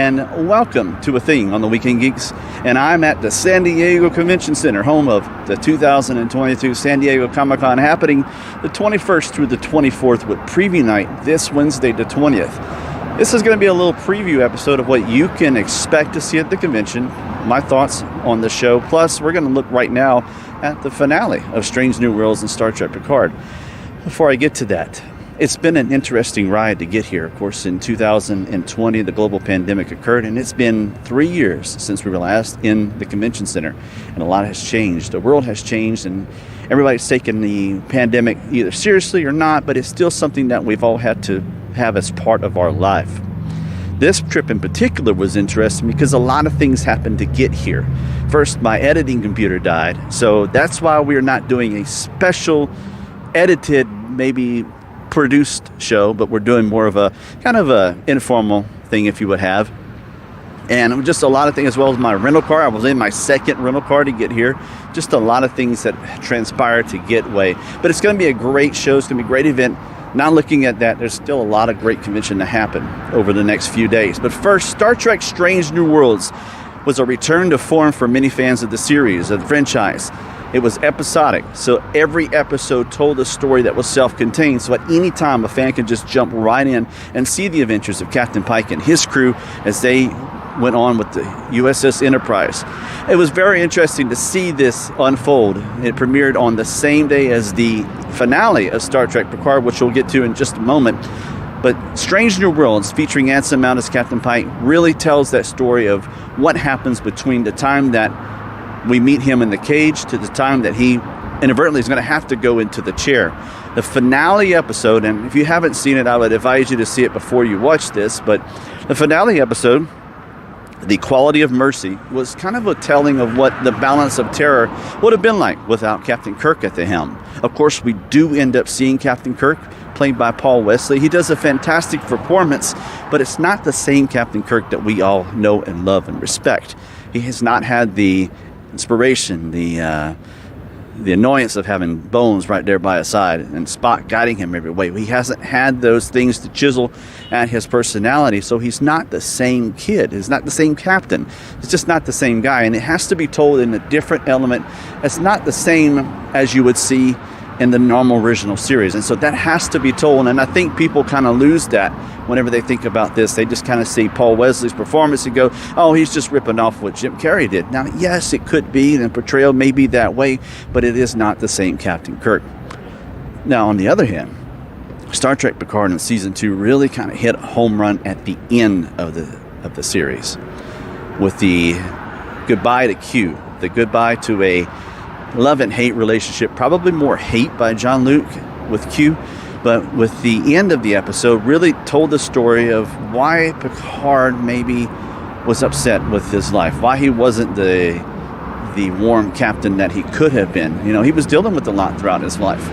and welcome to A Thing on the Weekend Geeks. And I'm at the San Diego Convention Center, home of the 2022 San Diego Comic-Con, happening the 21st through the 24th with preview night this Wednesday the 20th. This is going to be a little preview episode of what you can expect to see at the convention, my thoughts on the show, plus we're going to look right now at the finale of Strange New Worlds and Star Trek Picard. Before I get to that, it's been an interesting ride to get here. Of course, in 2020, the global pandemic occurred, and it's been 3 years since we were last in the convention center, and a lot has changed. The world has changed, and everybody's taken the pandemic either seriously or not, but it's still something that we've all had to have as part of our life. This trip in particular was interesting because a lot of things happened to get here. First, my editing computer died, so that's why we're not doing a special edited, maybe produced show, but we're doing more of a kind of a informal thing, if you would have. And just a lot of things, as well as my rental car. I was in my second rental car to get here. Just a lot of things that transpired to get away. But it's going to be a great show. It's going to be a great event. Now looking at that, there's still a lot of great convention to happen over the next few days. But first, Star Trek Strange New Worlds was a return to form for many fans of the series, of the franchise. It was episodic, so every episode told a story that was self-contained, so at any time a fan could just jump right in and see the adventures of Captain Pike and his crew as they went on with the USS Enterprise. It was very interesting to see this unfold. It premiered on the same day as the finale of Star Trek Picard, which we'll get to in just a moment. But Strange New Worlds, featuring Anson Mount as Captain Pike, really tells that story of what happens between the time that we meet him in the cage to the time that he inadvertently is going to have to go into the chair. The finale episode, and if you haven't seen it, I would advise you to see it before you watch this, but the finale episode, The Quality of Mercy, was kind of a telling of what the balance of terror would have been like without Captain Kirk at the helm. Of course, we do end up seeing Captain Kirk, played by Paul Wesley. He does a fantastic performance, but it's not the same Captain Kirk that we all know and love and respect. He has not had the inspiration, the annoyance of having Bones right there by his side and Spock guiding him every way. He hasn't had those things to chisel at his personality, so he's not the same kid. He's not the same captain. He's just not the same guy, and it has to be told in a different element. It's not the same as you would see in the normal original series, and so that has to be told, and I think people kind of lose that whenever they think about this. They just kind of see Paul Wesley's performance and go, oh, he's just ripping off what Jim Carrey did. Now, yes, it could be, and the portrayal may be that way, but it is not the same Captain Kirk. Now, on the other hand, Star Trek Picard in Season 2 really kind of hit a home run at the end of the series with the goodbye to Q, the goodbye to a love and hate relationship, probably more hate by Jean-Luc with Q, but with the end of the episode really told the story of why Picard maybe was upset with his life, why he wasn't the warm captain that he could have been. You know, he was dealing with a lot throughout his life.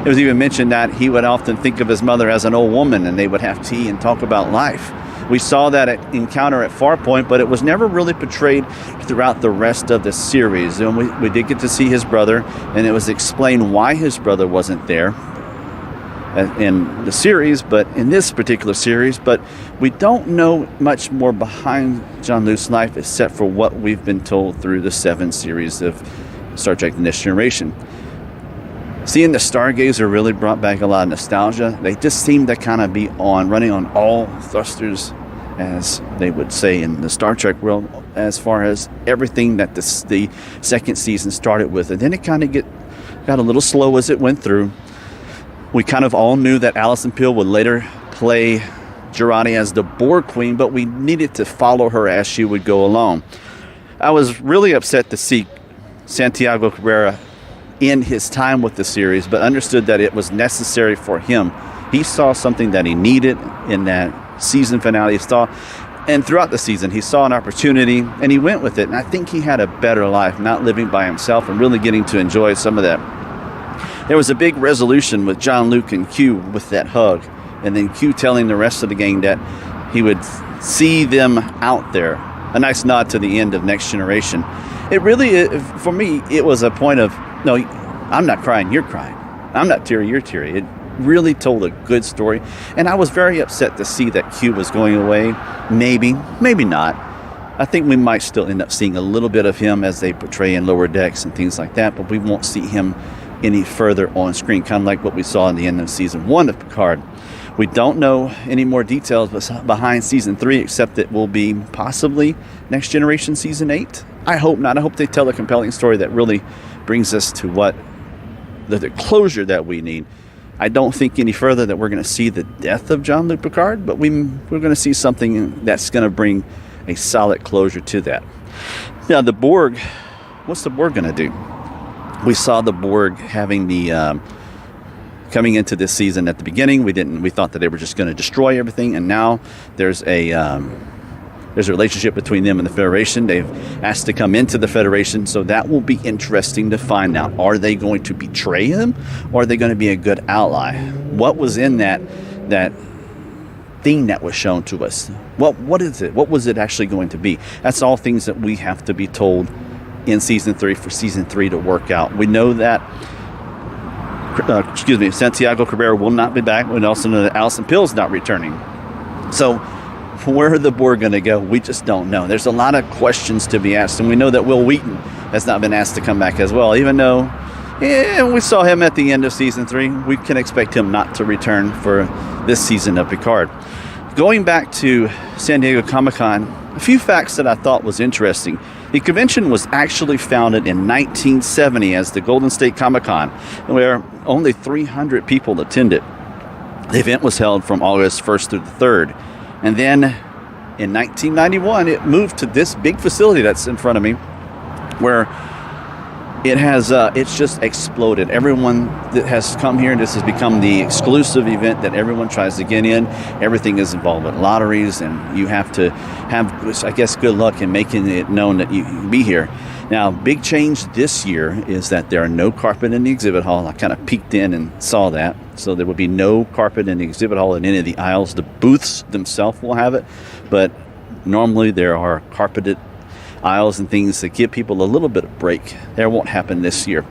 It was even mentioned that he would often think of his mother as an old woman, and they would have tea and talk about life. We saw that encounter at Farpoint, but it was never really portrayed throughout the rest of the series. And we did get to see his brother, and it was explained why his brother wasn't there in the series, but in this particular series. But we don't know much more behind Jean-Luc's life except for what we've been told through the 7 series of Star Trek The Next Generation. Seeing the Stargazer really brought back a lot of nostalgia. They just seem to kind of be running on all thrusters, as they would say in the Star Trek world, as far as everything that the second season started with. And then it kind of got a little slow as it went through. We kind of all knew that Alison Pill would later play Jurati as the Borg Queen, but we needed to follow her as she would go along. I was really upset to see Santiago Cabrera in his time with the series, but understood that it was necessary for him. He saw something that he needed in that season finale. And throughout the season, he saw an opportunity, and he went with it. And I think he had a better life, not living by himself and really getting to enjoy some of that. There was a big resolution with Jean-Luc and Q with that hug, and then Q telling the rest of the gang that he would see them out there. A nice nod to the end of Next Generation. It really, for me, it was a point of, no, I'm not crying, you're crying. I'm not teary, you're teary. really told a good story. And I was very upset to see that Q was going away. Maybe not. I think we might still end up seeing a little bit of him as they portray in Lower Decks and things like that, but we won't see him any further on screen, kind of like what we saw in the end of season 1 of Picard. We don't know any more details behind season 3, except that will be possibly Next Generation season 8. I hope not. I hope they tell a compelling story that really brings us to what the closure that we need. I don't think any further that we're going to see the death of Jean-Luc Picard, but we're going to see something that's going to bring a solid closure to that. Now, the Borg, what's the Borg going to do? We saw the Borg having the coming into this season at the beginning. We thought that they were just going to destroy everything, and now there's a relationship between them and the Federation. They've asked to come into the Federation, so that will be interesting to find out. Are they going to betray him, or are they going to be a good ally? What was in that thing that was shown to us? What is it? What was it actually going to be? That's all things that we have to be told in season 3 for season 3 to work out. We know that Santiago Cabrera will not be back. We also know that Alison Pill's not returning. So where are the Borg going to go? We just don't know. There's a lot of questions to be asked, and we know that Will Wheaton has not been asked to come back as well, even though we saw him at the end of season 3. We can expect him not to return for this season of Picard. Going back to San Diego Comic-Con, a few facts that I thought was interesting. The convention was actually founded in 1970 as the Golden State Comic-Con, where only 300 people attended. The event was held from August 1st through the 3rd. And then in 1991, it moved to this big facility that's in front of me, where it has it's just exploded. Everyone that has come here, this has become the exclusive event that everyone tries to get in. Everything is involved with lotteries, and you have to have, I guess, good luck in making it known that you can be here. Now, big change this year is that there are no carpet in the exhibit hall. I kind of peeked in and saw that. So there will be no carpet in the exhibit hall in any of the aisles. The booths themselves will have it, but normally there are carpeted aisles and things that give people a little bit of break. That won't happen this year.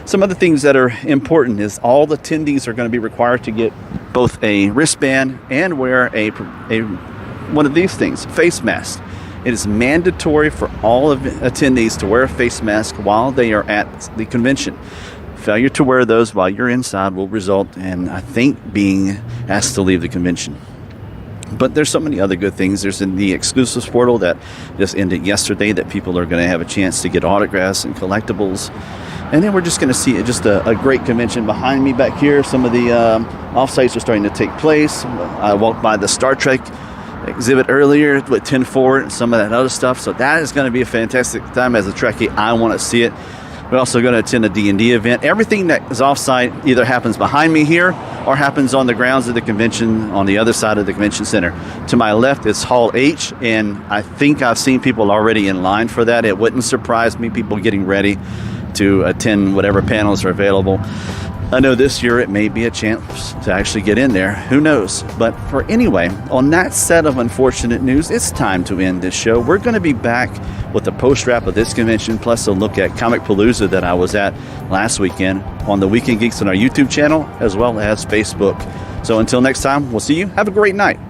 Some other things that are important is all the attendees are going to be required to get both a wristband and wear a one of these things, face mask. It is mandatory for all of attendees to wear a face mask while they are at the convention. Failure to wear those while you're inside will result in, I think, being asked to leave the convention. But there's so many other good things. There's in the exclusives portal that just ended yesterday that people are going to have a chance to get autographs and collectibles. And then we're just going to see just a great convention behind me back here. Some of the offsites are starting to take place. I walked by the Star Trek exhibit earlier with 10-4 and some of that other stuff. So that is going to be a fantastic time as a Trekkie. I want to see it. We're also going to attend a D&D event. Everything that is off-site either happens behind me here or happens on the grounds of the convention on the other side of the convention center. To my left is Hall H, and I think I've seen people already in line for that. It wouldn't surprise me, people getting ready to attend whatever panels are available. I know this year it may be a chance to actually get in there. Who knows? But for anyway, on that set of unfortunate news, it's time to end this show. We're going to be back with the post-wrap of this convention, plus a look at Comic Palooza that I was at last weekend on the Weekend Geeks on our YouTube channel, as well as Facebook. So until next time, we'll see you. Have a great night.